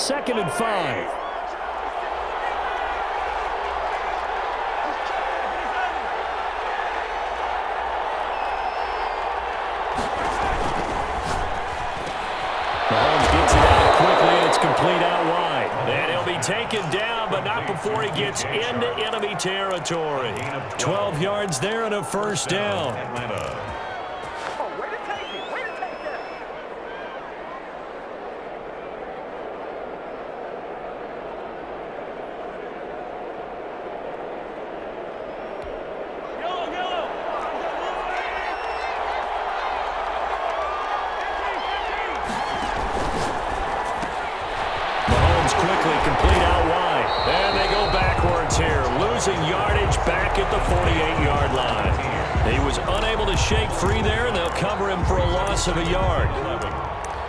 2nd and 5. Mahomes gets it out quickly, and it's complete out wide. And he'll be taken down, but not before he gets into enemy territory. 12 yards there and a first down. Quickly complete out wide. And they go backwards here. Losing yardage back at the 48-yard line. He was unable to shake free there, and they'll cover him for a loss of a yard.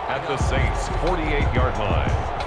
At the Saints' 48-yard line.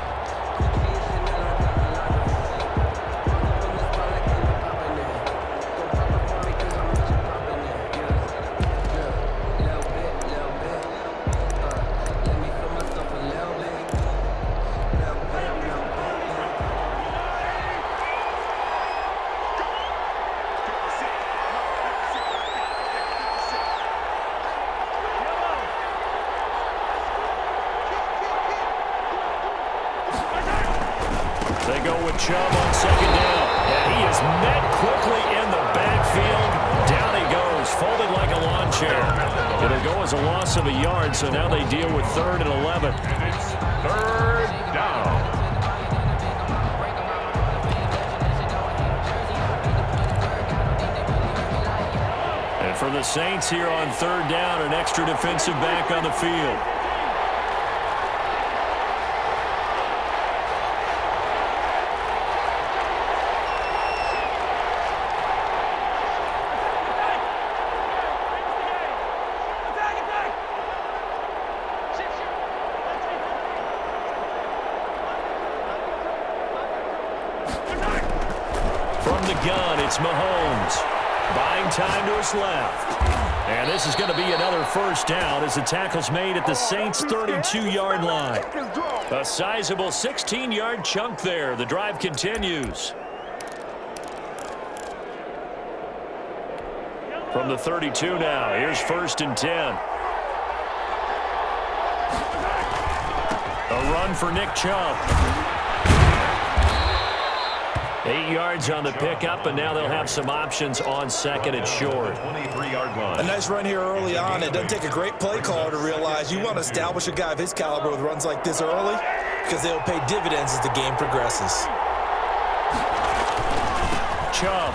They go with Chubb on 2nd down. And he is met quickly in the backfield. Down he goes, folded like a lawn chair. It'll go as a loss of a yard, so now they deal with 3rd and 11. And it's 3rd down. And for the Saints here on 3rd down, an extra defensive back on the field. From the gun, it's Mahomes. Buying time to his left. And this is going to be another first down as the tackle's made at the Saints' 32-yard line. A sizable 16-yard chunk there. The drive continues. From the 32 now, here's 1st and 10. A run for Nick Chubb. 8 yards on the pickup, and now they'll have some options on 2nd and short. 23-yard line. A nice run here early on. It doesn't take a great play caller to realize you want to establish a guy of his caliber with runs like this early because they'll pay dividends as the game progresses. Chubb.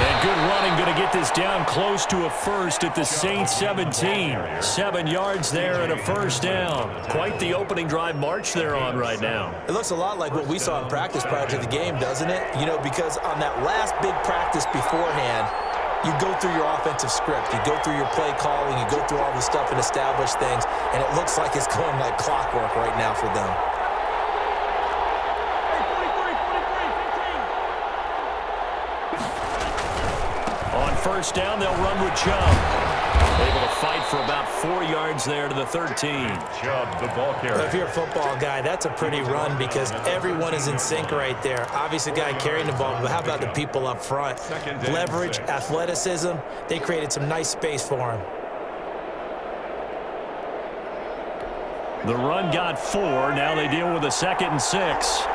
And good running, going to get this down close to a first at the Saints 17. 7 yards there and a first down. Quite the opening drive march they're on right now. It looks a lot like what we saw in practice prior to the game, doesn't it? You know, because on that last big practice beforehand, you go through your offensive script. You go through your play calling. You go through all this stuff and establish things. And it looks like it's going like clockwork right now for them. On first down, they'll run with Chubb. Able to fight for about 4 yards there to the 13. Chubb, the ball carrier. If you're a football guy, that's a pretty run because everyone is in sync right there. Obviously, the guy carrying the ball, but how about the people up front? Leverage, athleticism, they created some nice space for him. The run got 4. Now they deal with a 2nd and 6.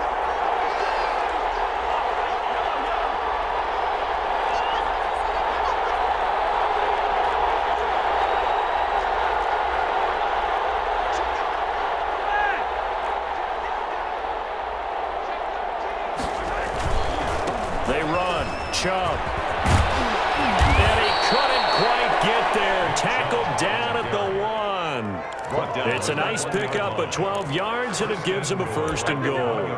They run. Chubb. And he couldn't quite get there. Tackled down at the 1. It's a nice pickup of 12 yards, and it gives him a 1st and goal.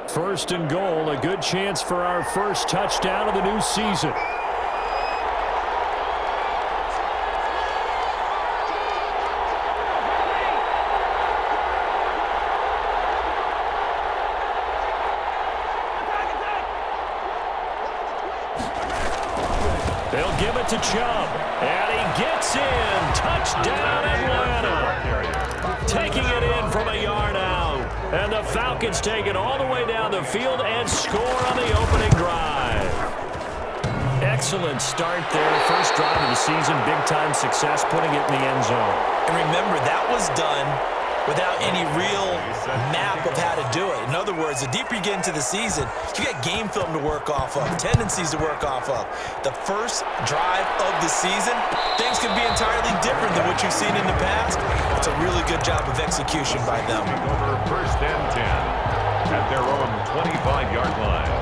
1st and goal, a good chance for our first touchdown of the new season. They'll give it to Chubb, and he It's in. Touchdown, Atlanta. Taking it in from a yard out. And the Falcons take it all the way down the field and score on the opening drive. Excellent start there. First drive of the season. Big-time success, putting it in the end zone. And remember, that was done without any real map of how to do it. In other words, the deeper you get into the season, you got game film to work off of, tendencies to work off of. The first drive of the season, things can be entirely different than what you've seen in the past. It's a really good job of execution by them. Over first and 10 at their own 25-yard line.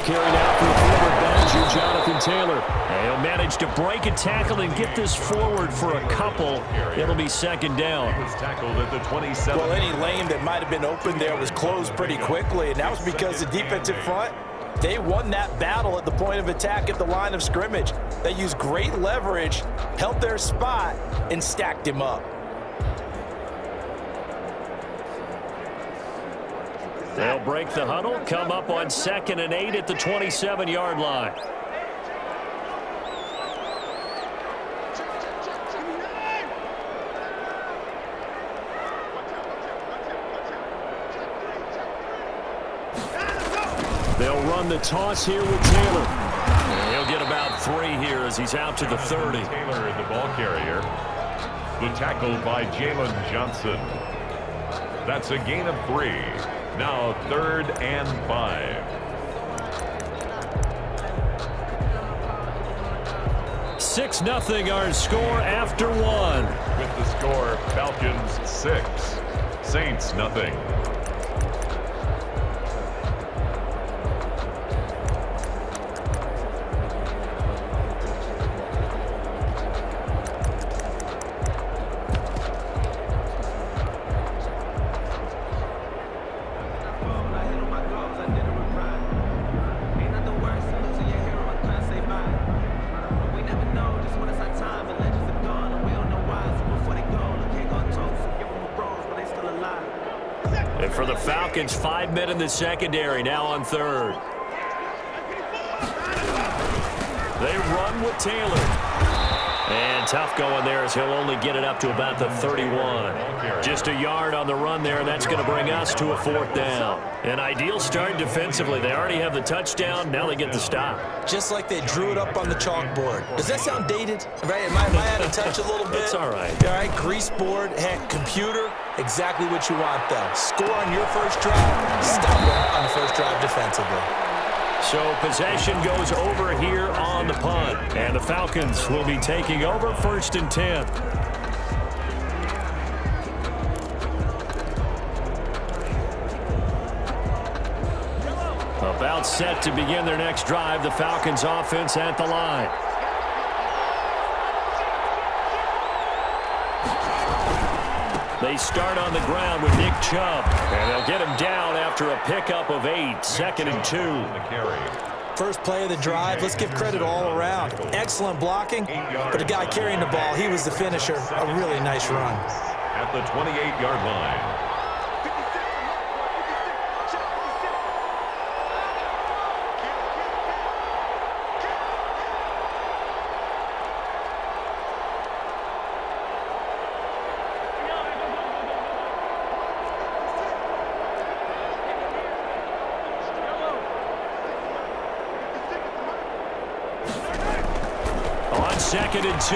Carried out for the forward Badger, Jonathan Taylor. And he'll manage to break a tackle and get this forward for a couple. It'll be second down. Was tackled at the 27. Well, any lane that might have been open there was closed pretty quickly, and that was because the defensive front, they won that battle at the point of attack at the line of scrimmage. They used great leverage, held their spot, and stacked him up. They'll break the huddle, come up on 2nd and 8 at the 27-yard line. They'll run the toss here with Taylor. And he'll get about 3 here as he's out to the 30. Taylor, the ball carrier. The tackle by Jalen Johnson. That's a gain of 3. Now 3rd and 5. 6-0 our score after 1. With the score, Falcons 6, Saints nothing. For the Falcons, 5 men in the secondary, now on 3rd. They run with Taylor. And tough going there as he'll only get it up to about the 31. Just a yard on the run there, and that's going to bring us to a 4th down. An ideal start defensively. They already have the touchdown. Now they get the stop. Just like they drew it up on the chalkboard. Does that sound dated? Right? Am I out of touch a little bit? It's all right. All right, grease board, heck, computer, exactly what you want, though. Score on your first drive, stop it on the first drive defensively. So possession goes over here on the punt. And the Falcons will be taking over 1st and 10. About set to begin their next drive. The Falcons offense at the line. They start on the ground with Nick Chubb. And they'll get him down after a pickup of 8. 2nd and 2. First play of the drive, let's give credit all around. Excellent blocking, but the guy carrying the ball, he was the finisher. A really nice run. At the 28-yard line. On 2nd and 2,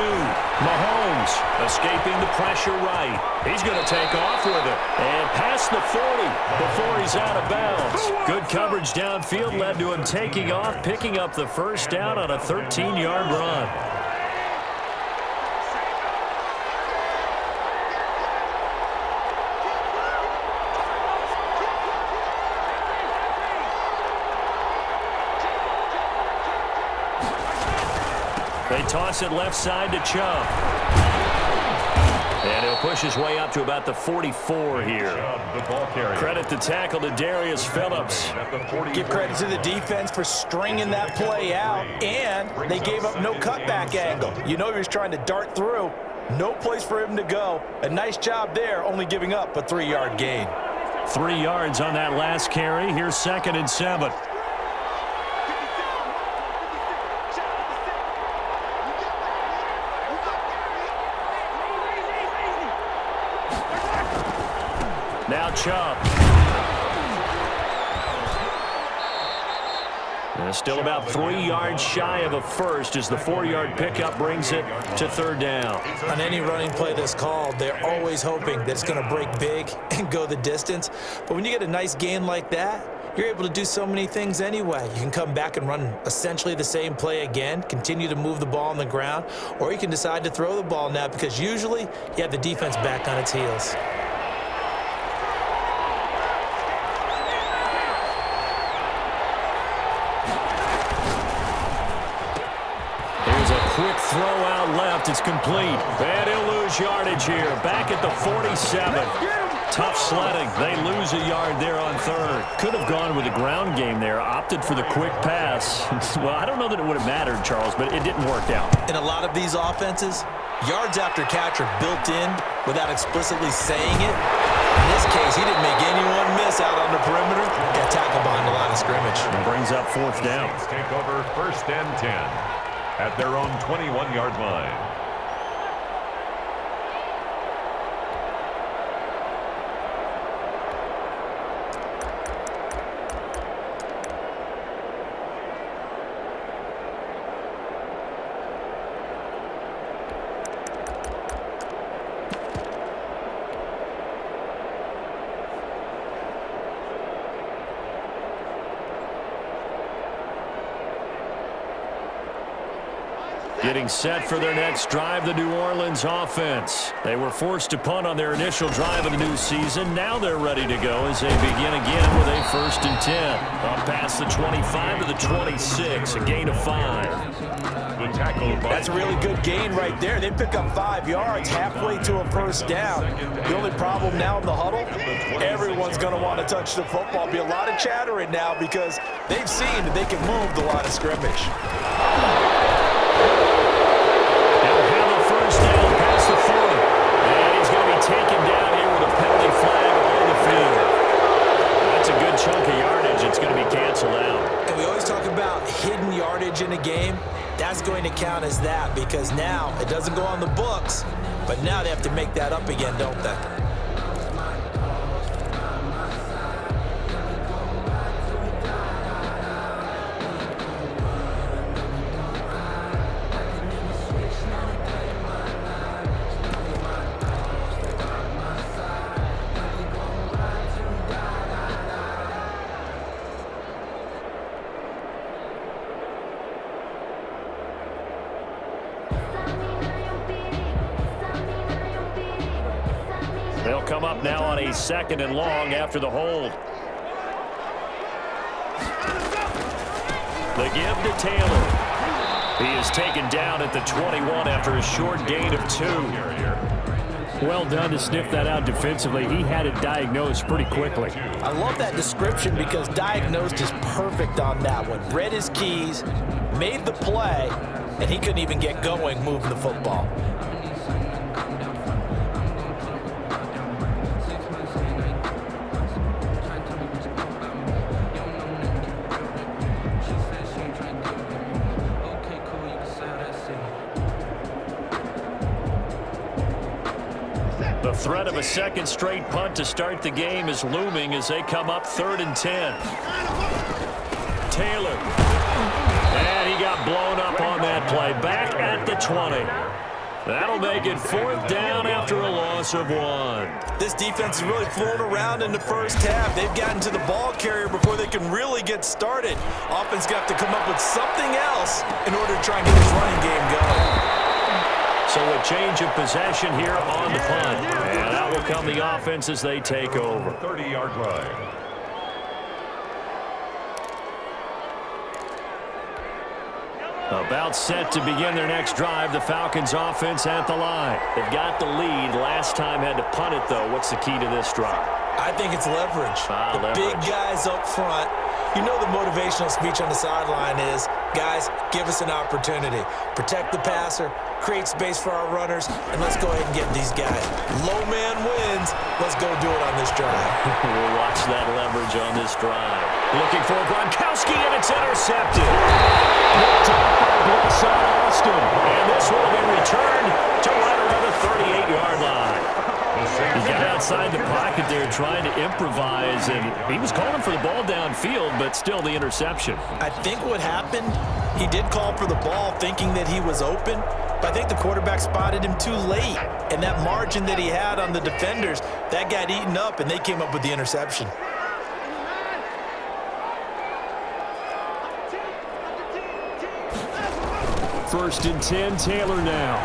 Mahomes escaping the pressure right. He's going to take off with it and past the 40 before he's out of bounds. Good coverage downfield led to him taking off, picking up the first down on a 13-yard run. They toss it left side to Chubb. And he'll push his way up to about the 44 here. Credit the tackle to Darius Phillips. Give credit to the defense for stringing that play out, and they gave up no cutback angle. You know he was trying to dart through. No place for him to go. A nice job there, only giving up a 3-yard gain. 3 yards on that last carry. Here's 2nd and 7. Now Chubb. And still about 3 yards shy of a first as the 4-yard pickup brings it to 3rd down. On any running play that's called, they're always hoping that it's going to break big and go the distance. But when you get a nice gain like that, you're able to do so many things anyway. You can come back and run essentially the same play again, continue to move the ball on the ground, or you can decide to throw the ball now because usually you have the defense back on its heels. Quick throw out left. It's complete. And he'll lose yardage here. Back at the 47. Tough sledding. They lose a yard there on 3rd. Could have gone with the ground game there. Opted for the quick pass. Well, I don't know that it would have mattered, Charles, but it didn't work out. In a lot of these offenses, yards after catch are built in without explicitly saying it. In this case, he didn't make anyone miss out on the perimeter. Got tackled behind the line of scrimmage. And brings up 4th down. Take over 1st and 10 at their own 21-yard line. Getting set for their next drive, the New Orleans offense. They were forced to punt on their initial drive of the new season. Now they're ready to go as they begin again with a 1st and 10. Up past the 25 to the 26, a gain of 5. That's a really good gain right there. They pick up 5 yards halfway to a 1st down. The only problem now in the huddle, everyone's going to want to touch the football. Be a lot of chattering now because they've seen that they can move the line of scrimmage. The 40. And he's going to be taken down here with a penalty flag on the field. That's a good chunk of yardage. It's going to be canceled out. And we always talk about hidden yardage in a game. That's going to count as that because now it doesn't go on the books, but now they have to make that up again, don't they? They'll come up now on a 2nd and long after the hold. The give to Taylor. He is taken down at the 21 after a short gain of 2. Well done to sniff that out defensively. He had it diagnosed pretty quickly. I love that description because diagnosed is perfect on that one. Read his keys, made the play, and he couldn't even get going moving the football. The threat of a 2nd straight punt to start the game is looming as they come up 3rd and 10. Taylor. And he got blown up on that play. Back at the 20. That'll make it 4th down after a loss of 1. This defense is really flown around in the 1st half. They've gotten to the ball carrier before they can really get started. Offense got to come up with something else in order to try and get this running game going. So a change of possession here on the punt. And out will come the offense as they take over. 30-yard line. About set to begin their next drive, the Falcons offense at the line. They've got the lead. Last time had to punt it, though. What's the key to this drive? I think it's leverage. The big guys up front. You know the motivational speech on the sideline is, guys, give us an opportunity. Protect the passer, create space for our runners, and let's go ahead and get these guys. Low man wins. Let's go do it on this drive. We'll watch that leverage on this drive. Looking for Gronkowski, and it's intercepted. Picked up by Blitzer Austin. And this will be returned to right around the 38-yard line. He got outside the pocket there trying to improvise, and he was calling for the ball downfield, but still the interception. I think what happened, he did call for the ball thinking that he was open, but I think the quarterback spotted him too late. And that margin that he had on the defenders, that got eaten up, and they came up with the interception. First and 10, Taylor now.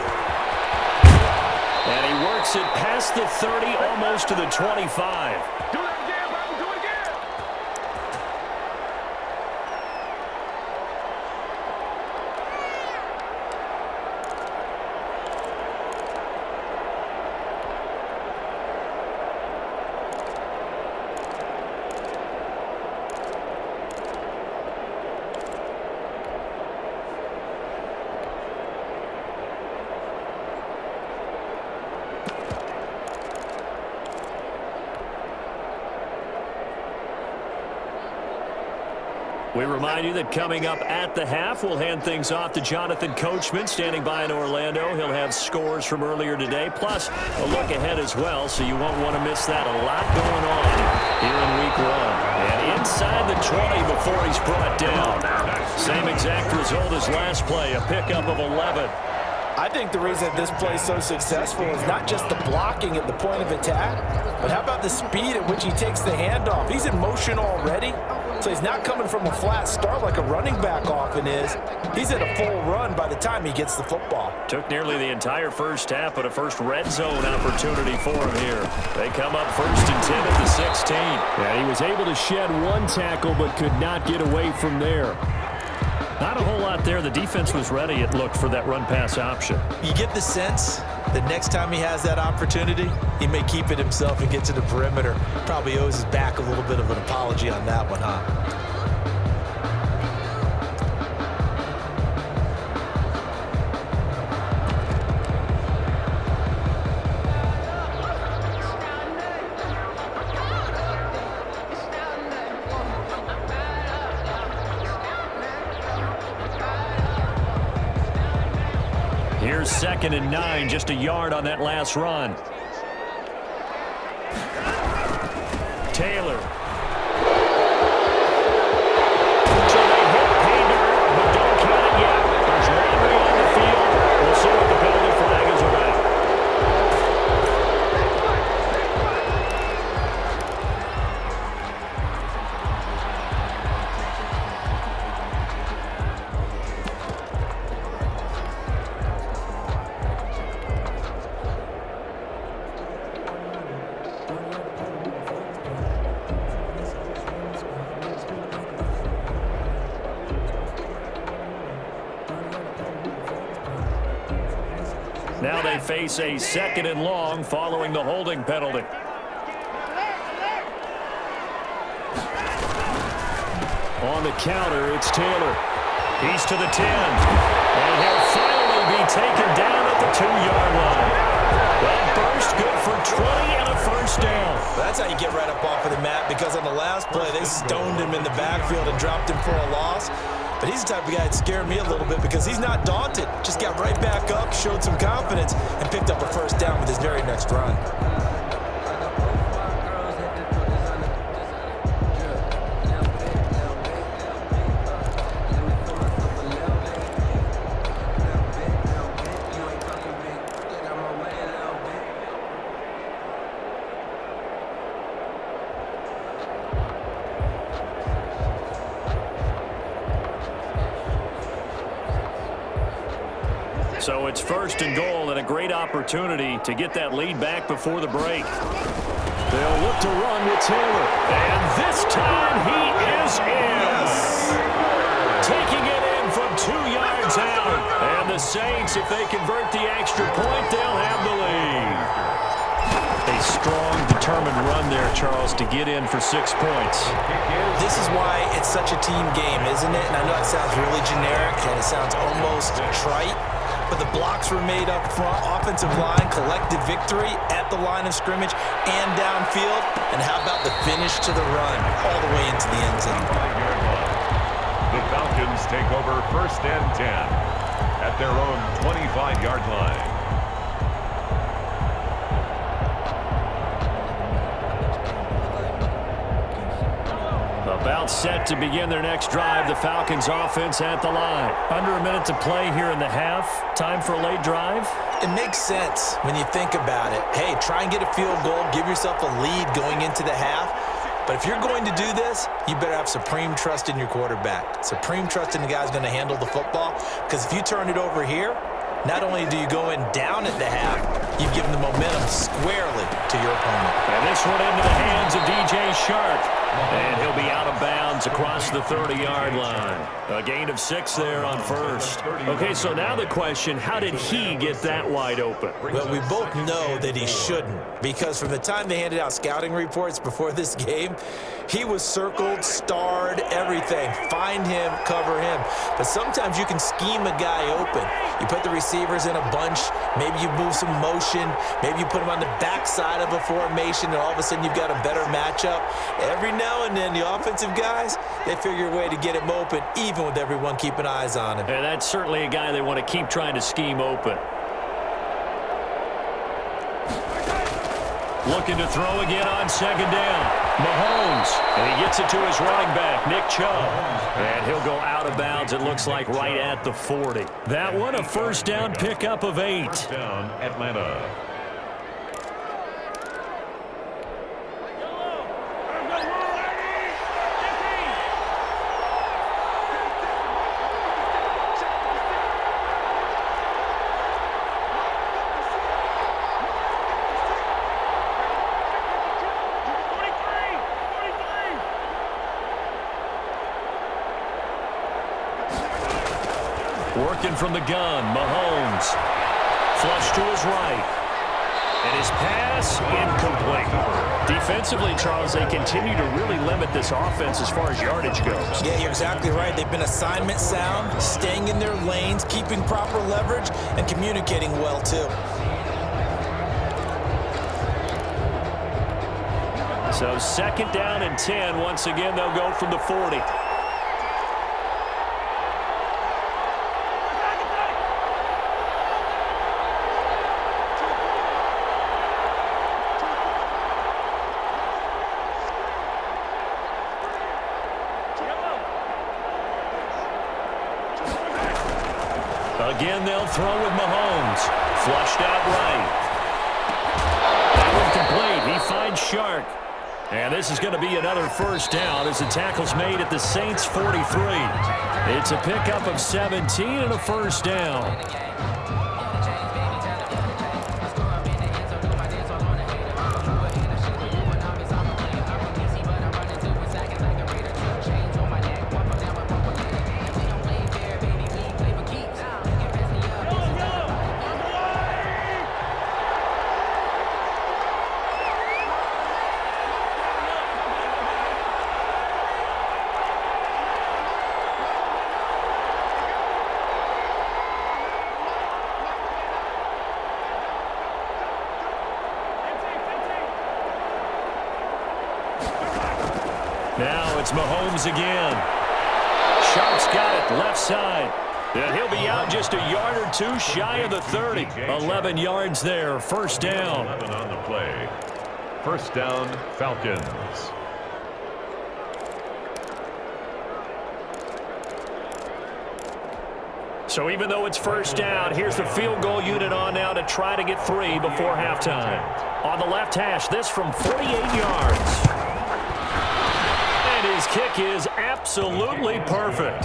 And he works it past the 30, almost to the 25. We remind you that coming up at the half, we'll hand things off to Jonathan Coachman, standing by in Orlando. He'll have scores from earlier today, plus a look ahead as well, so you won't want to miss that. A lot going on here in week 1. And inside the 20 before he's brought down. Same exact result as last play, a pickup of 11. I think the reason this play is so successful is not just the blocking at the point of attack, but how about the speed at which he takes the handoff? He's in motion already, so he's not coming from a flat start like a running back often is. He's at a full run by the time he gets the football. Took nearly the entire first half, but a first red zone opportunity for him here. They come up first and 10 at the 16. Yeah, he was able to shed one tackle, but could not get away from there. Not a whole lot there. The defense was ready, it looked, for that run-pass option. You get the sense that next time he has that opportunity, he may keep it himself and get to the perimeter. Probably owes his back a little bit of an apology on that one, huh? Here's 2nd and 9, just a yard on that last run. Taylor. So they hit Painter, but don't count it yet. There's Landry on the field. We'll see what the penalty flag is about. Now they face a 2nd and long following the holding penalty. On the counter, it's Taylor. He's to the 10. And he'll finally be taken down at the 2-yard line. That burst good for 20 and a first down. That's how you get right up off of the mat, because on the last play, they stoned him in the backfield and dropped him for a loss. But he's the type of guy that scared me a little bit because he's not daunted. Just got right back up, showed some confidence, and picked up a first down with his very next run. So it's 1st and goal, and a great opportunity to get that lead back before the break. They'll look to run with Taylor. And this time he is in. Taking it in from 2 yards Saints. If they convert the extra point, they'll have the lead. A strong, determined run there, Charles, to get in for 6 points. This is why it's such a team game, isn't it? And I know it sounds really generic and it sounds almost trite, but the blocks were made up front, offensive line, collective victory at the line of scrimmage and downfield. And how about the finish to the run all the way into the end zone? The Falcons take over 1st and 10 at their own 25-yard line. About set to begin their next drive. The Falcons offense at the line. Under a minute to play here in the half. Time for a late drive. It makes sense when you think about it. Hey, try and get a field goal. Give yourself a lead going into the half. But if you're going to do this, you better have supreme trust in your quarterback. Supreme trust in the guy who's going to handle the football. Because if you turn it over here, not only do you go in down at the half, you've given the momentum squarely to your opponent. And this one into the hands of DJ Shark. And he'll be out of bounds across the 30-yard line. A gain of 6 there on first. Okay, so now the question, how did he get that wide open? Well, we both know that he shouldn't, because from the time they handed out scouting reports before this game, he was circled, starred, everything. Find him, cover him. But sometimes you can scheme a guy open. You put the receivers in a bunch. Maybe you move some motion. Maybe you put him on the backside of a formation, and all of a sudden you've got a better matchup. Every now and then, the offensive guys, they figure a way to get him open, even with everyone keeping eyes on him. And that's certainly a guy they want to keep trying to scheme open. Looking to throw again on 2nd down. Mahomes, and he gets it to his running back, Nick Chubb. And he'll go out of bounds, it looks like, right at the 40. That one, a 1st down pickup of 8. 1st down, Atlanta. Working from the gun, Mahomes. Flush to his right. And his pass incomplete. Defensively, Charles, they continue to really limit this offense as far as yardage goes. Yeah, you're exactly right. They've been assignment sound, staying in their lanes, keeping proper leverage, and communicating well, too. So 2nd down and 10. Once again, they'll go from the 40. Again, they'll throw with Mahomes. Flushed out right. That one complete. He finds Shark. And this is going to be another 1st down as the tackle's made at the Saints' 43. It's a pickup of 17 and a 1st down. Now it's Mahomes again. Sharp's got it, left side. And he'll be out just a yard or 2 shy of the 30. 11 yards there, 1st down. 11 on the play. 1st down, Falcons. So even though it's 1st down, here's the field goal unit on now to try to get 3 before halftime. On the left hash, this from 48 yards. And his kick is absolutely perfect.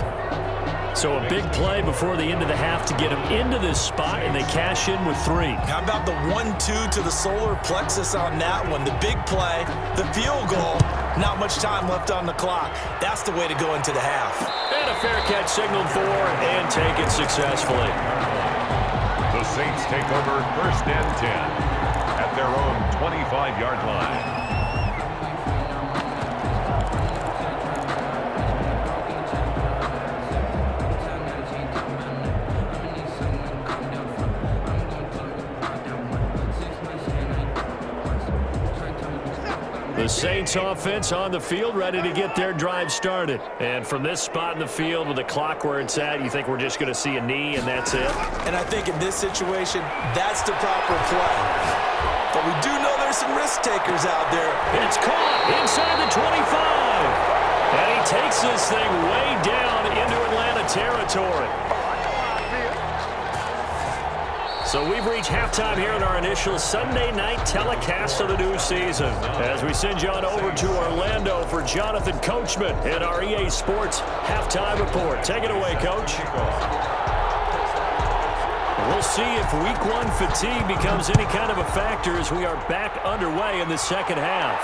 So a big play before the end of the half to get him into this spot, and they cash in with 3. How about the 1-2 to the solar plexus on that one? The big play, the field goal, not much time left on the clock. That's the way to go into the half. And a fair catch signaled for and taken successfully. Saints take over 1st and 10 at their own 25-yard line. The Saints offense on the field, ready to get their drive started. And from this spot in the field with the clock where it's at, you think we're just going to see a knee and that's it? And I think in this situation, that's the proper play. But we do know there's some risk takers out there. It's caught inside the 25. And he takes this thing way down into Atlanta territory. So we've reached halftime here in our initial Sunday night telecast of the new season. As we send you on over to Orlando for Jonathan Coachman in our EA Sports Halftime Report. Take it away, Coach. We'll see if Week 1 fatigue becomes any kind of a factor as we are back underway in the second half.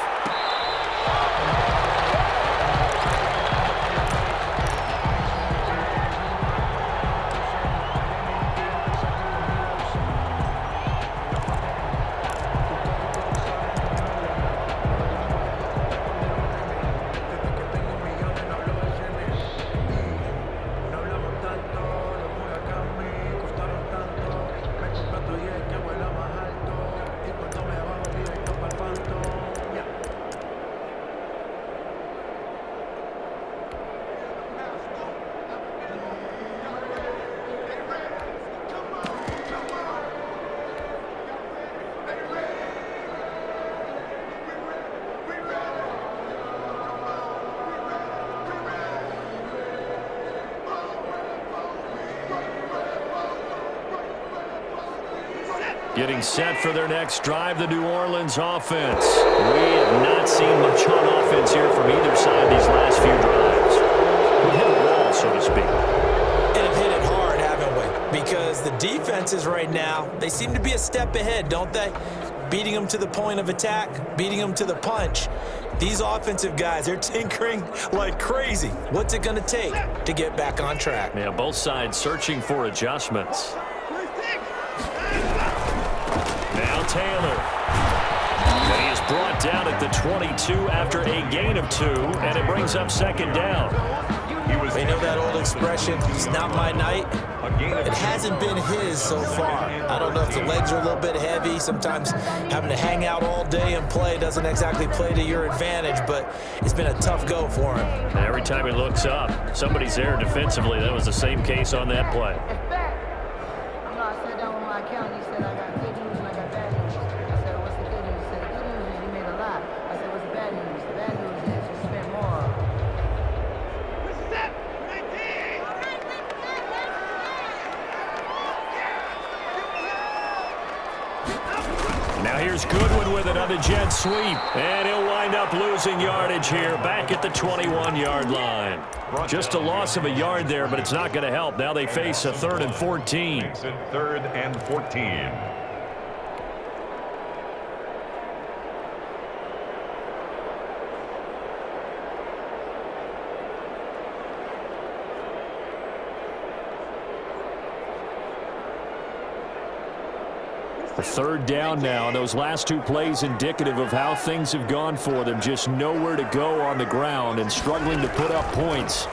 Getting set for their next drive, the New Orleans offense. We have not seen much on offense here from either side these last few drives. We've hit a wall, so to speak. And have hit it hard, haven't we? Because the defenses right now, they seem to be a step ahead, don't they? Beating them to the point of attack, beating them to the punch. These offensive guys, they're tinkering like crazy. What's it going to take to get back on track? Yeah, both sides searching for adjustments. Now Taylor. And he is brought down at the 22 after a gain of 2, and it brings up second down. They know that old expression, it's not my night. It hasn't been his so far. I don't know if the legs are a little bit heavy. Sometimes having to hang out all day and play doesn't exactly play to your advantage, but it's been a tough go for him. And every time he looks up, somebody's there defensively. That was the same case on that play. Now here's Goodwin with another jet sweep, and he'll wind up losing yardage here back at the 21-yard line. Just a loss of a yard there, but it's not going to help. Now they face a 3rd and 14. 3rd and 14. The 3rd down now, and those last 2 plays indicative of how things have gone for them. Just nowhere to go on the ground and struggling to put up points.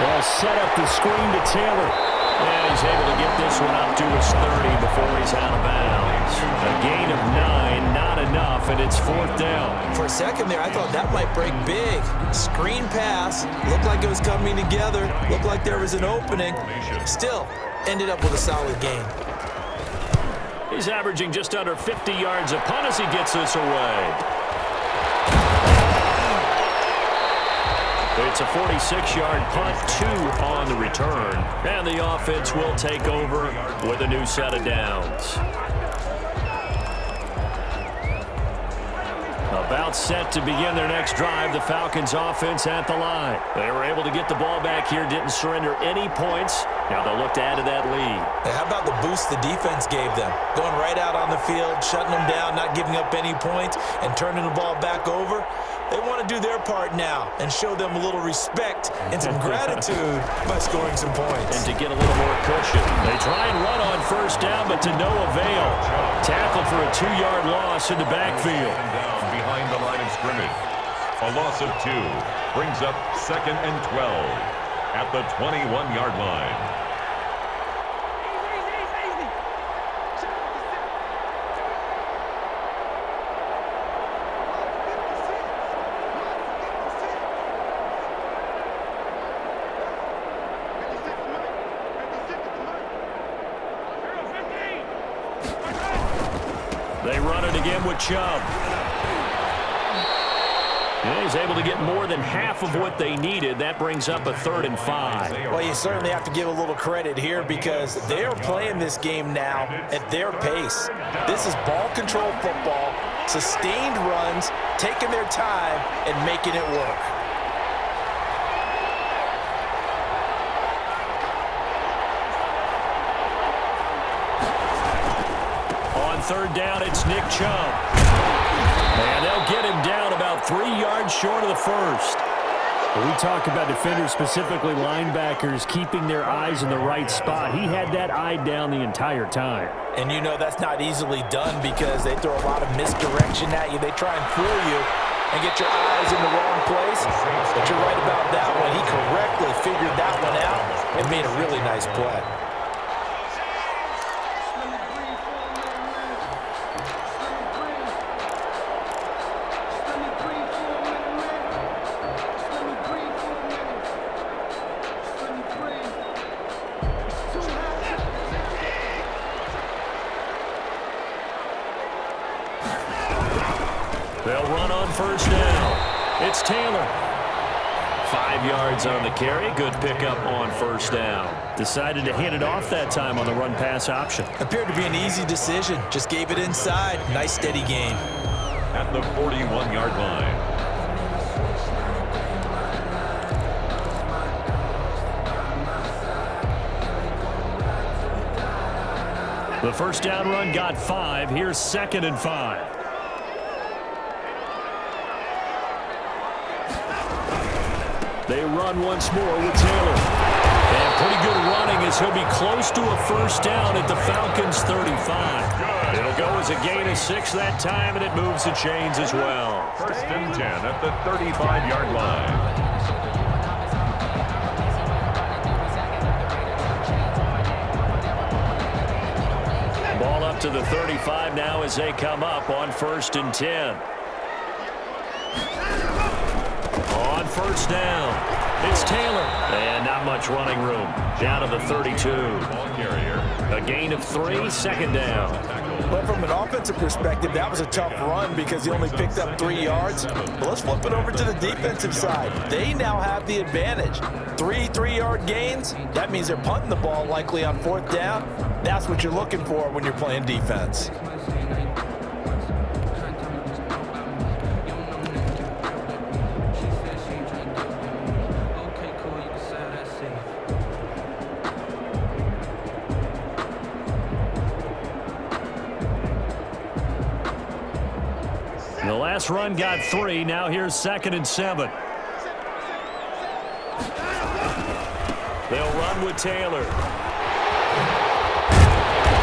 They'll set up the screen to Taylor. And he's able to get this one up to his 30 before he's out of bounds. A gain of 9, not enough, and it's 4th down. For a second there, I thought that might break big. Screen pass, looked like it was coming together, looked like there was an opening. Still, ended up with a solid gain. He's averaging just under 50 yards a punt as he gets this away. It's a 46-yard punt, 2 on the return. And the offense will take over with a new set of downs. About set to begin their next drive, the Falcons offense at the line. They were able to get the ball back here, didn't surrender any points. Now they'll look to add to that lead. Hey, how about the boost the defense gave them? Going right out on the field, shutting them down, not giving up any points, and turning the ball back over. They want to do their part now and show them a little respect and some gratitude by scoring some points. And to get a little more cushion. They try and run on first down, but to no avail. Tackled for a 2-yard loss in the backfield. Down behind the line of scrimmage. A loss of 2 brings up 2nd and 12 at the 21-yard line. They run it again with Chubb. And he's able to get more than half of what they needed. That brings up a 3rd and 5. Well, you certainly have to give a little credit here because they are playing this game now at their pace. This is ball control football, sustained runs, taking their time and making it work. On 3rd down, it's Nick Chubb. And they'll get him down about 3 yards short of the first. When we talk about defenders, specifically linebackers, keeping their eyes in the right spot, he had that eye down the entire time. And you know that's not easily done because they throw a lot of misdirection at you. They try and fool you and get your eyes in the wrong place. But you're right about that one. He correctly figured that one out and made a really nice play. They'll run on first down. It's Taylor. 5 yards on the carry. Good pickup on first down. Decided to hand it off that time on the run-pass option. Appeared to be an easy decision. Just gave it inside. Nice, steady game. At the 41-yard line. The first down run got 5. Here's 2nd and 5. They run once more with Taylor. And pretty good running as he'll be close to a first down at the Falcons' 35. It'll go as a gain of 6 that time, and it moves the chains as well. 1st and 10 at the 35-yard line. Ball up to the 35 now as they come up on 1st and 10. On first down, it's Taylor. And not much running room. Down to the 32. A gain of 3, 2nd down. But from an offensive perspective, that was a tough run because he only picked up 3 yards. But let's flip it over to the defensive side. They now have the advantage. 3 3-yard gains, that means they're punting the ball likely on 4th down. That's what you're looking for when you're playing defense. The last run got 3. Now here's 2nd and 7. They'll run with Taylor.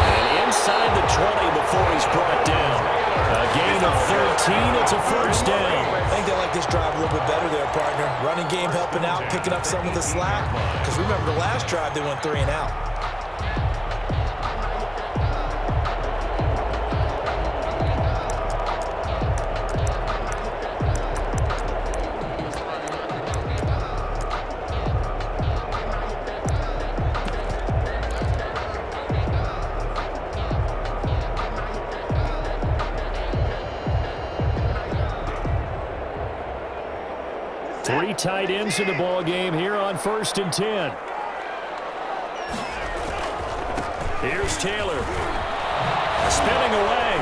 And inside the 20 before he's brought down. A gain of 13. It's a first down. I think they like this drive a little bit better there, partner. Running game helping out, picking up some of the slack. Because remember, the last drive they went 3 and out. Three tight ends in the ball game here on 1st and 10. Here's Taylor. Spinning away.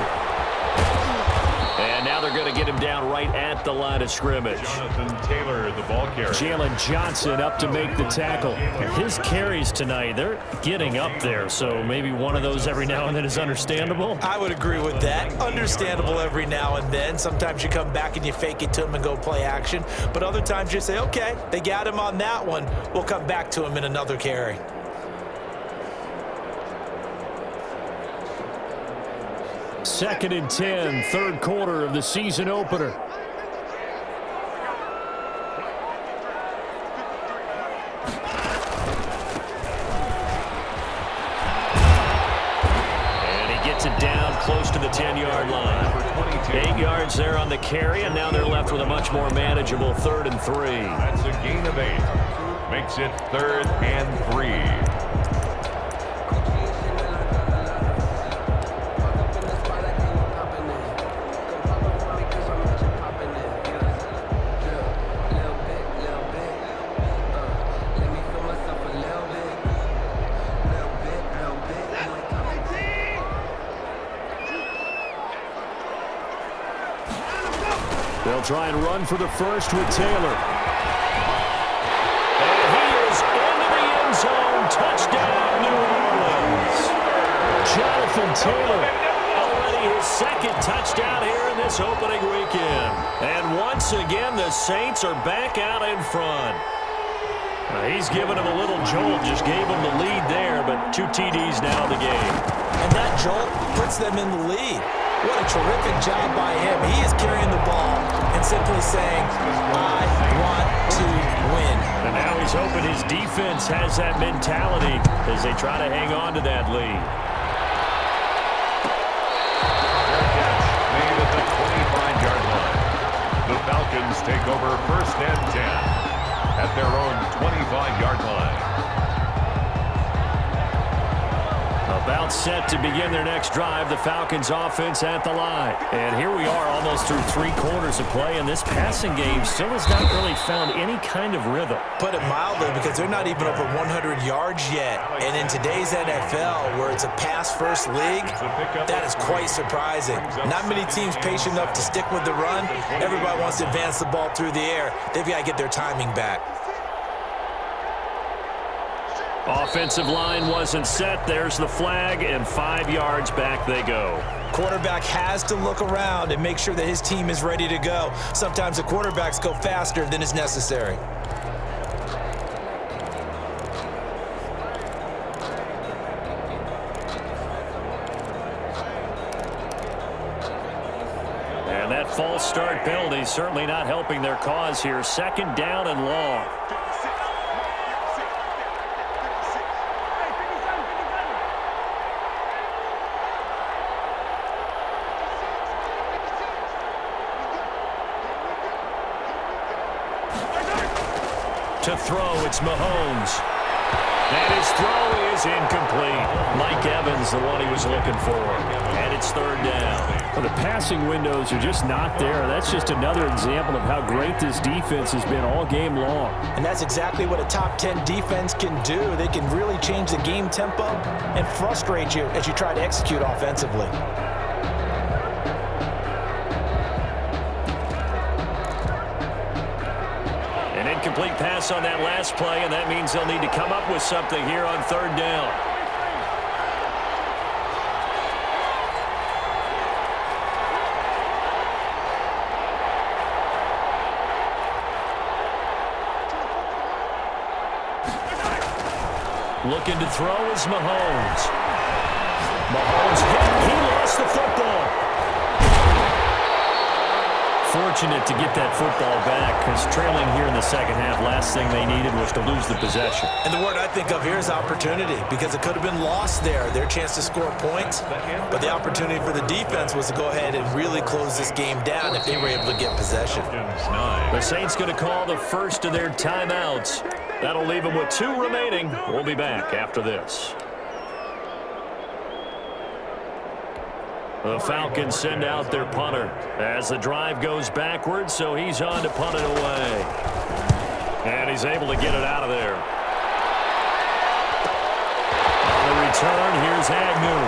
And now they're going going to get him down right at the line of scrimmage. Jonathan Taylor, the ball carrier. Jalen Johnson up to make the tackle. His carries tonight, they're getting up there, so maybe one of those every now and then is understandable. I would agree with that. Understandable every now and then. Sometimes you come back and you fake it to him and go play action. But other times you say, okay, they got him on that one. We'll come back to him in another carry. Second and 10, third quarter of the season opener. And he gets it down close to the 10-yard line. 8 yards there on the carry, and now they're left with a much more manageable 3rd and 3. That's a gain of 8. Makes it 3rd and 3. They'll try and run for the first with Taylor. And he is into the end zone. Touchdown, New Orleans. Jonathan Taylor, already his second touchdown here in this opening weekend. And once again, the Saints are back out in front. He's given him a little jolt, just gave him the lead there, but 2 TDs now in the game. And that jolt puts them in the lead. What a terrific job by him. He is carrying the ball and simply saying, I want to win. And now he's hoping his defense has that mentality as they try to hang on to that lead. Made at the 25-yard line. The Falcons take over 1st and 10 at their own 25-yard line. About set to begin their next drive, the Falcons offense at the line. And here we are almost through 3 quarters of play, and this passing game still has not really found any kind of rhythm. Put it mildly, because they're not even over 100 yards yet. And in today's NFL, where it's a pass-first league, that is quite surprising. Not many teams patient enough to stick with the run. Everybody wants to advance the ball through the air. They've got to get their timing back. Offensive line wasn't set. There's the flag, and 5 yards back they go. Quarterback has to look around and make sure that his team is ready to go. Sometimes the quarterbacks go faster than is necessary. And that false start penalty certainly not helping their cause here. 2nd down and long. To throw, it's Mahomes. And his throw is incomplete. Mike Evans, the one he was looking for. And it's 3rd down. Well, the passing windows are just not there. That's just another example of how great this defense has been all game long. And that's exactly what a top 10 defense can do. They can really change the game tempo and frustrate you as you try to execute offensively. Complete pass on that last play, and that means they'll need to come up with something here on 3rd down. Looking to throw is Mahomes. Mahomes hit. He lost the football. Fortunate to get that football back, because trailing here in the second half, last thing they needed was to lose the possession. And the word I think of here is opportunity, because it could have been lost there, their chance to score points. But the opportunity for the defense was to go ahead and really close this game down if they were able to get possession. The Saints going to call the first of their timeouts. That'll leave them with 2 remaining. We'll be back after this. The Falcons send out their punter as the drive goes backwards, so he's on to punt it away. And he's able to get it out of there. On the return, here's Agnew.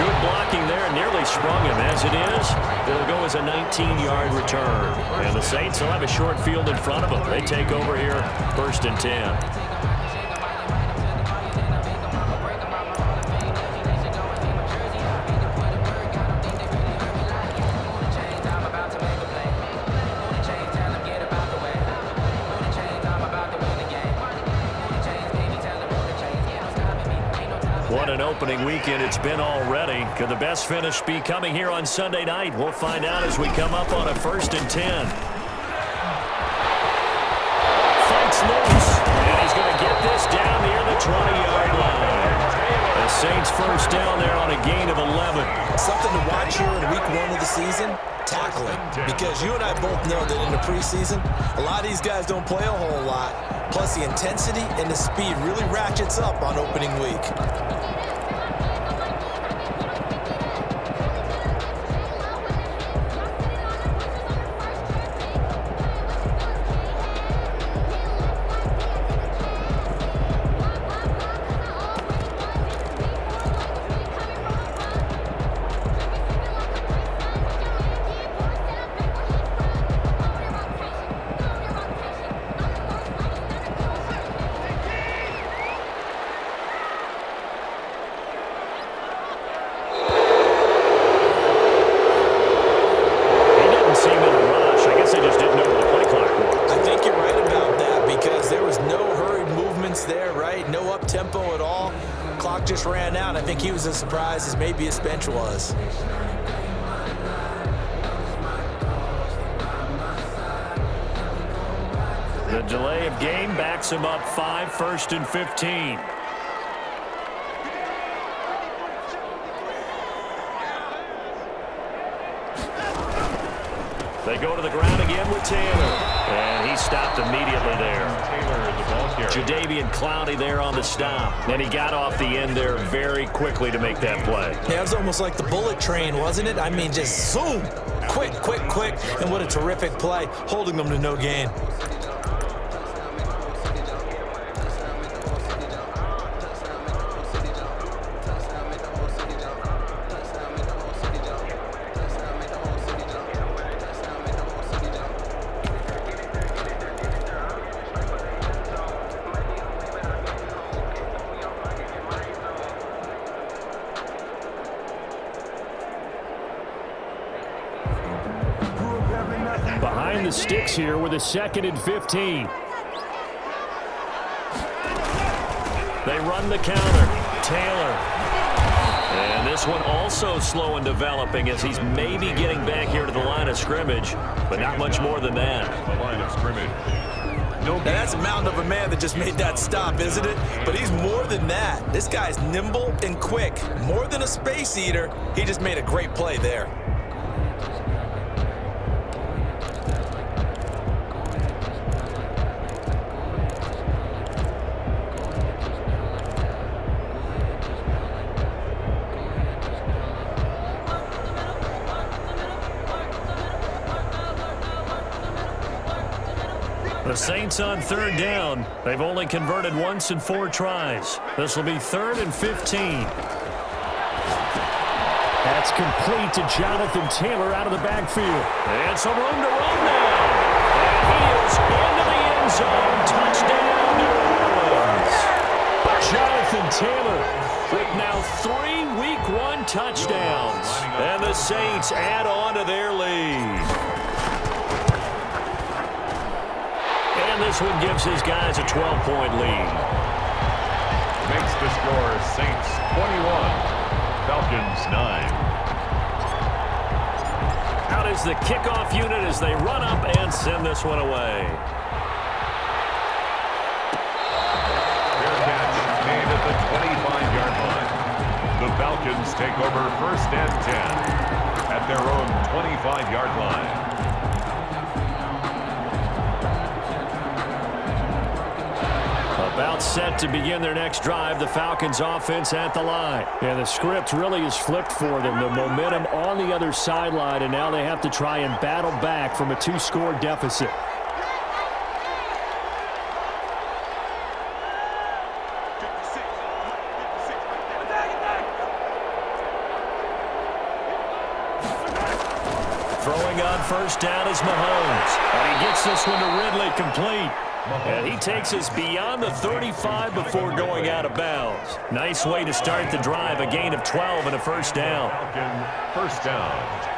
Good blocking there, nearly sprung him. As it is, it'll go as a 19-yard return. And the Saints will have a short field in front of them. They take over here, 1st and 10. What an opening weekend it's been already. Could the best finish be coming here on Sunday night? We'll find out as we come up on a 1st and 10. Fights loose, and he's going to get this down near the 20-yard line. The Saints first down there on a gain of 11. Something to watch here in week 1 of the season, tackling. Because you and I both know that in the preseason, a lot of these guys don't play a whole lot. Plus the intensity and the speed really ratchets up on opening week. Just ran out. I think he was as surprised as maybe his bench was. The delay of game backs him up 5, 1st and 15. They go to the ground again with Taylor. And he stopped immediately there. Taylor, the ball carrier. Jadeveon Clowney there on the stop. And he got off the end there very quickly to make that play. Yeah, it was almost like the bullet train, wasn't it? I mean, just zoom. Quick, quick, quick. And what a terrific play, holding them to no gain. Behind the sticks here with a 2nd and 15. They run the counter. Taylor. And this one also slow in developing as he's maybe getting back here to the line of scrimmage, but not much more than that. The line of scrimmage. Now that's a mountain of a man that just made that stop, isn't it? But he's more than that. This guy's nimble and quick. More than a space eater. He just made a great play there. The Saints on 3rd down. They've only converted once in 4 tries. This will be 3rd and 15. That's complete to Jonathan Taylor out of the backfield. And some room to run now. And he is into the end zone. Touchdown, New Orleans. Jonathan Taylor with now 3 Week 1 touchdowns. And the Saints add on to their lead. And this one gives his guys a 12-point lead. Makes the score Saints 21, Falcons 9. Out is the kickoff unit as they run up and send this one away. Fair catch made at the 25-yard line. The Falcons take over 1st and 10 at their own 25-yard line. About set to begin their next drive, the Falcons offense at the line. And the script really is flipped for them. The momentum on the other sideline, and now they have to try and battle back from a 2-score deficit. first down is Mahomes. And he gets this one to Ridley complete. And he takes us beyond the 35 before going out of bounds. Nice way to start the drive, a gain of 12 and a first down. First down.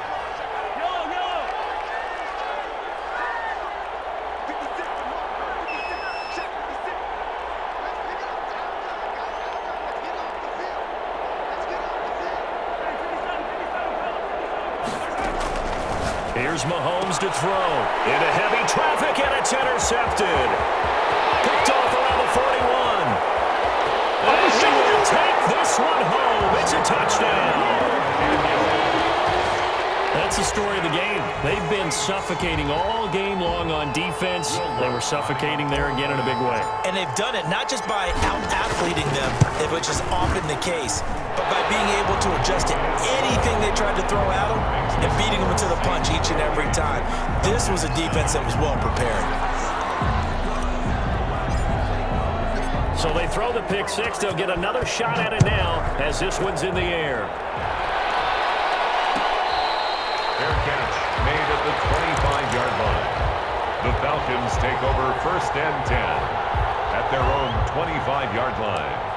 Here's Mahomes to throw. Into heavy traffic, and it's intercepted. Picked off around the 41. And he will take this one home. It's a touchdown. That's the story of the game. They've been suffocating all game long on defense. They were suffocating there again in a big way. And they've done it not just by out-athleting them, which is often the case, but by being able to adjust to anything they tried to throw at them and beating them to the punch each and every time. This was a defense that was well prepared. So they throw the pick six. They'll get another shot at it now as this one's in the air. Fair catch made at the 25-yard line. The Falcons take over first and 10 at their own 25-yard line.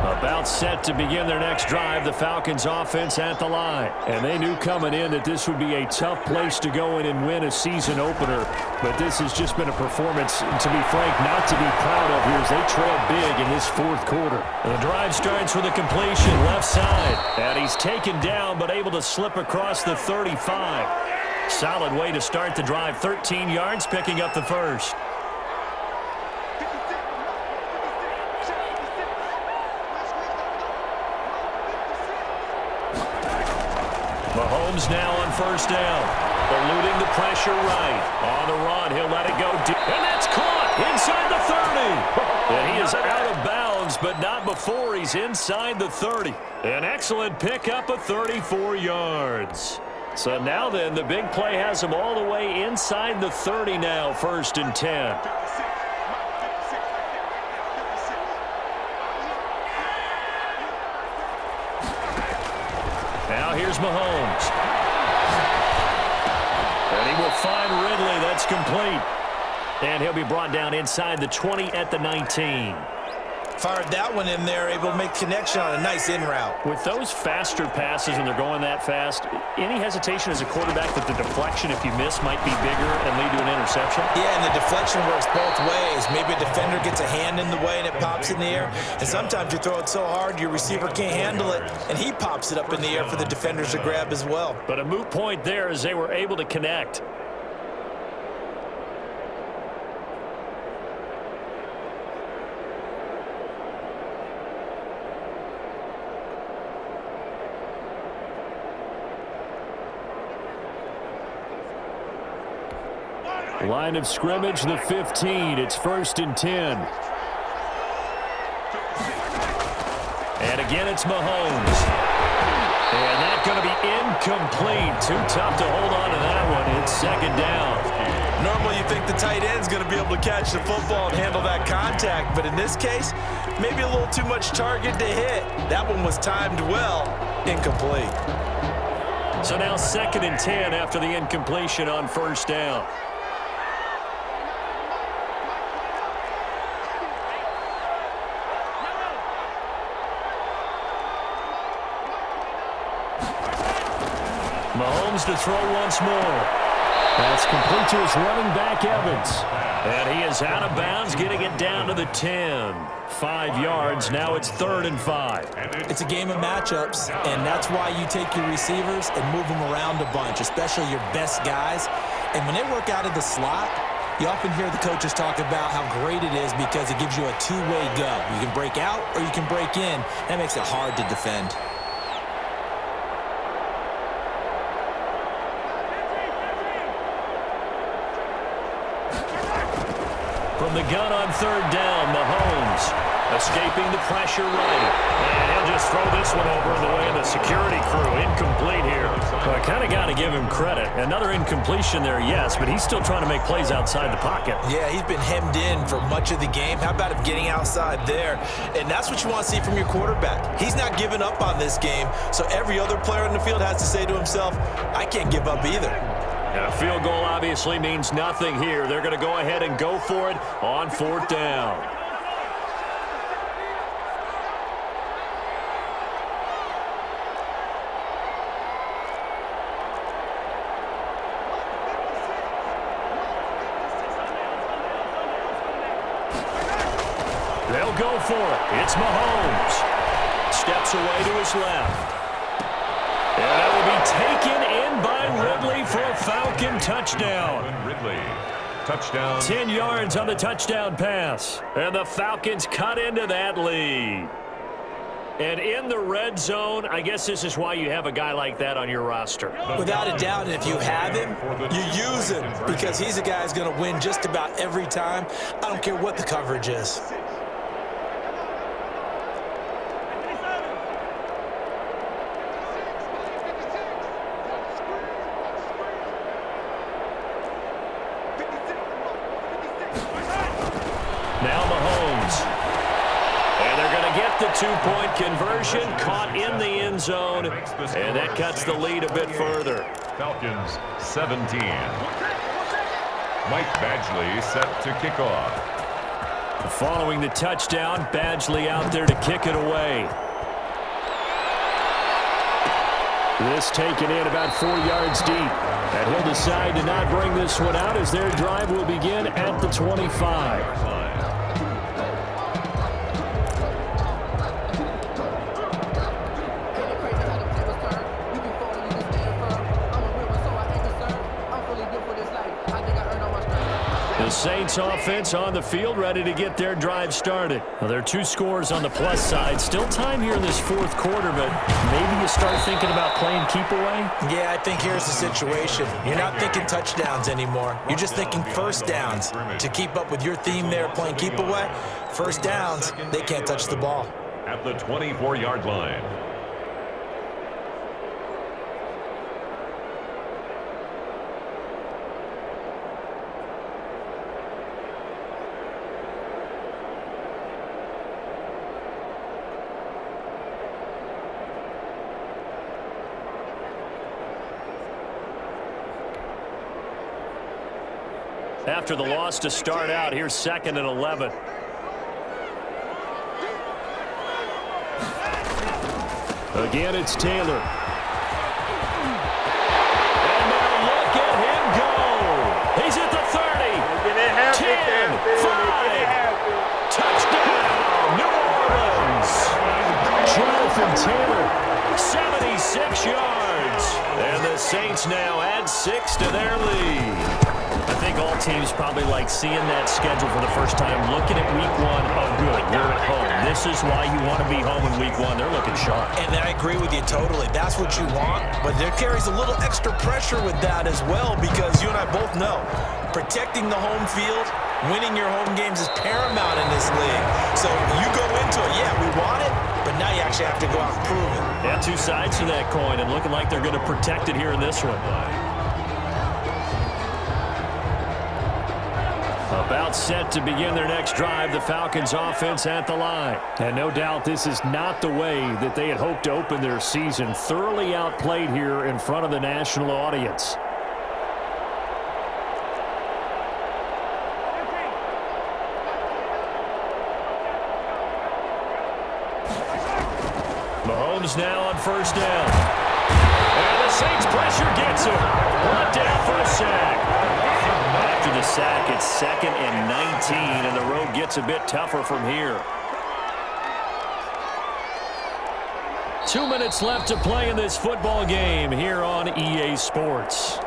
About set to begin their next drive, the Falcons offense at the line. And they knew coming in that this would be a tough place to go in and win a season opener. But this has just been a performance, to be frank, not to be proud of here as they trail big in this fourth quarter. The drive starts with a completion left side. And he's taken down but able to slip across the 35. Solid way to start the drive. 13 yards, picking up the first. Mahomes now on first down. Eluding the pressure right. On the run, he'll let it go deep. And that's caught inside the 30. And he is out of bounds, but not before he's inside the 30. An excellent pickup of 34 yards. So now then, the big play has him all the way inside the 30 now, first and 10. Now here's Mahomes. And he will find Ridley. That's complete. And he'll be brought down inside the 20 at the 19. Fired that one in there, able to make connection on a nice in route. With those faster passes and they're going that fast, any hesitation as a quarterback that the deflection, if you miss, might be bigger and lead to an interception? Yeah, and the deflection works both ways. Maybe a defender gets a hand in the way and it pops in the air. And sometimes you throw it so hard your receiver can't handle it, and he pops it up in the air for the defenders to grab as well. But a moot point there as they were able to connect. Line of scrimmage, the 15. It's first and 10. And again, it's Mahomes. And that's going to be incomplete. Too tough to hold on to that one. It's second down. Normally you think the tight end's going to be able to catch the football and handle that contact, but in this case, maybe a little too much target to hit. That one was timed well. Incomplete. So now second and 10 after the incompletion on first down. Mahomes to throw once more. That's complete to his running back, Evans. And he is out of bounds, getting it down to the 10. 5 yards. Now it's 3rd and 5. It's a game of matchups, and that's why you take your receivers and move them around a bunch, especially your best guys. And when they work out of the slot, you often hear the coaches talk about how great it is because it gives you a two-way go. You can break out or you can break in. That makes it hard to defend. From the gun on 3rd down, Mahomes escaping the pressure right. And They'll just throw this one over in the way of the security crew. Incomplete here. Well, I kind of got to give him credit. Another incompletion there, yes, but he's still trying to make plays outside the pocket. Yeah, he's been hemmed in for much of the game. How about him getting outside there? And that's what you want to see from your quarterback. He's not giving up on this game, so every other player on the field has to say to himself, I can't give up either. And a field goal obviously means nothing here. They're going to go ahead and go for it on 4th down. They'll go for it. It's Mahomes. Steps away to his left. And that will be taken in by Ridley for a Falcon touchdown. Ridley, touchdown. 10 yards on the touchdown pass. And the Falcons cut into that lead. And in the red zone, I guess this is why you have a guy like that on your roster. Without a doubt, and if you have him, you use him because he's a guy who's going to win just about every time. I don't care what the coverage is. Now Mahomes. And they're going to get the two-point conversion, caught in the end zone, and that cuts the lead a bit further. Falcons 17. Mike Badgley set to kick off. Following the touchdown, Badgley out there to kick it away. This taken in about 4 yards deep. And he'll decide to not bring this one out as their drive will begin at the 25. The Saints offense on the field, ready to get their drive started. Well, there are 2 scores on the plus side. Still time here in this 4th quarter, but maybe you start thinking about playing keep away? Yeah, I think here's the situation. You're not thinking touchdowns anymore. You're just thinking first downs. To keep up with your theme there, playing keep away, first downs, they can't touch the ball. At the 24-yard line. After the loss to start out, here's 2nd and 11. Again, it's Taylor. And now look at him go. He's at the 30, 10, 5, touchdown, New Orleans. Jonathan Taylor, 76 yards. And the Saints now add 6 to their lead. I think all teams probably like seeing that schedule for the first time, looking at week 1. Oh, good, we're at home. This is why you want to be home in week 1. They're looking sharp. And I agree with you totally. That's what you want, but there carries a little extra pressure with that as well because you and I both know protecting the home field, winning your home games is paramount in this league. So you go into it, yeah, we want it, but now you actually have to go out and prove it. Yeah, 2 sides to that coin, and looking like they're going to protect it here in this one. About set to begin their next drive, the Falcons offense at the line. And no doubt this is not the way that they had hoped to open their season. Thoroughly outplayed here in front of the national audience. Mahomes now on first down. And the Saints pressure gets him. Brought down for a sack. After the sack, it's 2nd and 19, and the road gets a bit tougher from here. 2 minutes left to play in this football game here on EA Sports.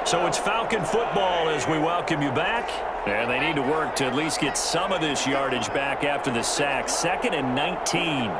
So it's Falcon football as we welcome you back. And they need to work to at least get some of this yardage back after the sack. 2nd and 19.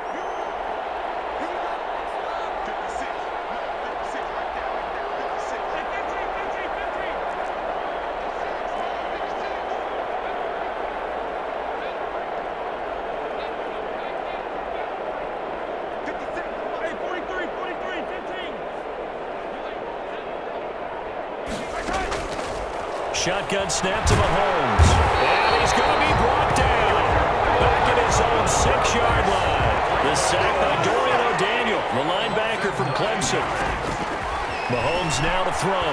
Shotgun snap to Mahomes. And he's going to be brought down. Back at his own 6-yard line. The sack by Dorian O'Daniel, the linebacker from Clemson. Mahomes now to throw.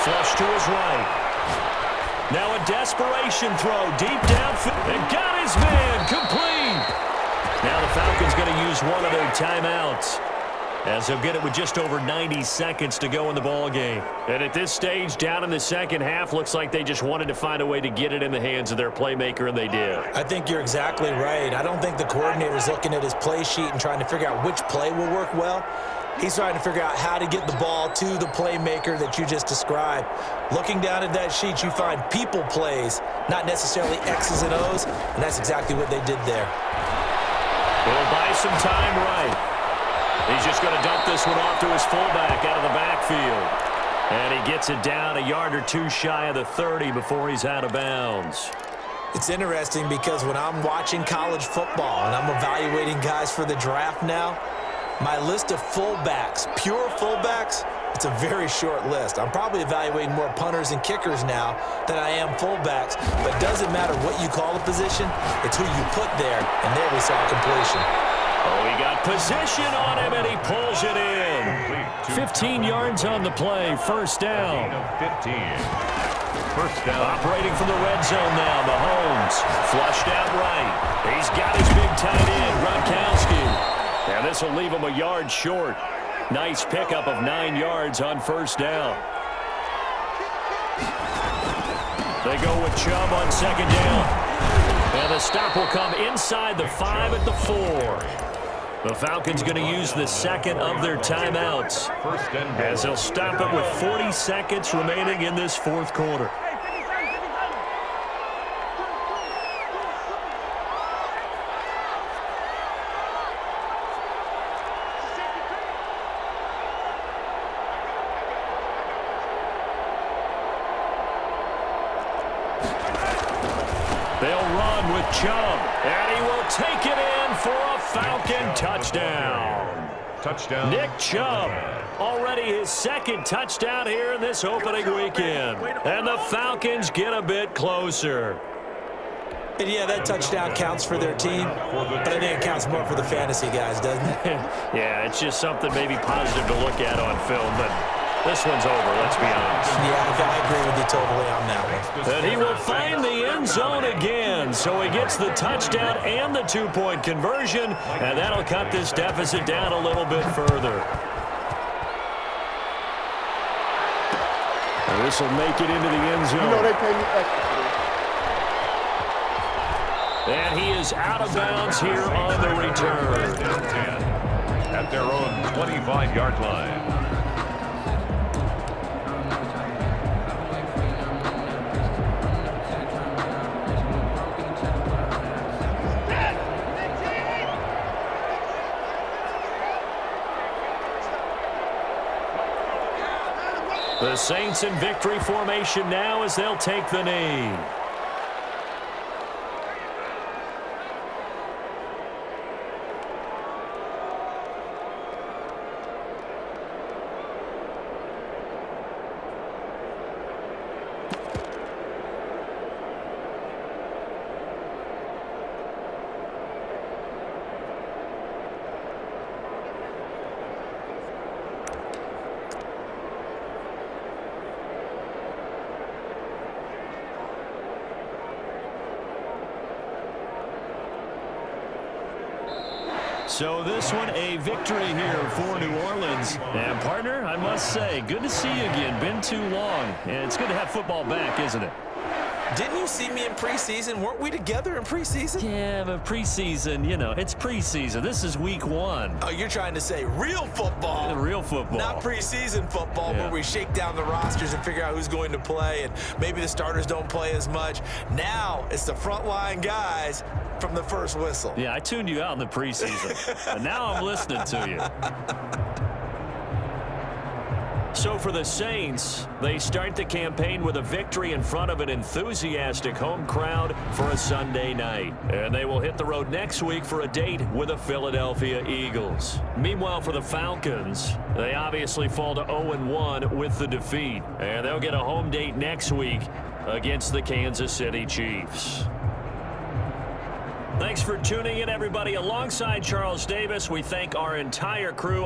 Flush to his right. Now a desperation throw deep downfield. And got his man complete. Now the Falcons going to use one of their timeouts, as they'll get it with just over 90 seconds to go in the ballgame. And at this stage, down in the second half, looks like they just wanted to find a way to get it in the hands of their playmaker, and they did. I think you're exactly right. I don't think the coordinator's looking at his play sheet and trying to figure out which play will work well. He's trying to figure out how to get the ball to the playmaker that you just described. Looking down at that sheet, you find people plays, not necessarily X's and O's, and that's exactly what they did there. He'll buy some time right. He's just going to dump this one off to his fullback out of the backfield. And he gets it down a yard or two shy of the 30 before he's out of bounds. It's interesting because when I'm watching college football and I'm evaluating guys for the draft now, my list of fullbacks, pure fullbacks, it's a very short list. I'm probably evaluating more punters and kickers now than I am fullbacks. But it doesn't matter what you call a position, it's who you put there. And there we saw completion. Oh, he got position on him, and he pulls it in. 15 yards on the play, first down. 15. First down. Operating from the red zone now, Mahomes. Flushed out right. He's got his big tight end, Gronkowski. And this will leave him a yard short. Nice pickup of 9 yards on first down. They go with Chubb on second down. And the stop will come inside the 5 at the 4. The Falcons going to use the second of their timeouts, as they'll stop it with 40 seconds remaining in this fourth quarter. They'll run with Chubb, and he will take it in for a Falcon touchdown. Touchdown. Nick Chubb, already his second touchdown here in this opening weekend. And the Falcons get a bit closer. And yeah, that touchdown counts for their team, but I think it counts more for the fantasy guys, doesn't it? Yeah, it's just something maybe positive to look at on film, but this one's over, let's be honest. Yeah, I agree with you totally on that one. And he will find the end zone again, so he gets the touchdown and the two-point conversion, and that'll cut this deficit down a little bit further. And this will make it into the end zone. You know they pay me extra. And he is out of bounds here on the return. Down 10 at their own 25-yard line. The Saints in victory formation now as they'll take the knee. So this one a victory here for New Orleans. And partner, I must say, good to see you again. Been too long. And it's good to have football back, isn't it? Didn't you see me in preseason? Weren't we together in preseason? Yeah, but preseason, you know, it's preseason. This is week 1. Oh, you're trying to say real football. Real football. Not preseason football where we shake down the rosters and figure out who's going to play, and maybe the starters don't play as much. Now it's the frontline guys from the first whistle. Yeah, I tuned you out in the preseason, but now I'm listening to you. So for the Saints, they start the campaign with a victory in front of an enthusiastic home crowd for a Sunday night. And they will hit the road next week for a date with the Philadelphia Eagles. Meanwhile, for the Falcons, they obviously fall to 0-1 with the defeat. And they'll get a home date next week against the Kansas City Chiefs. Thanks for tuning in, everybody. Alongside Charles Davis, we thank our entire crew.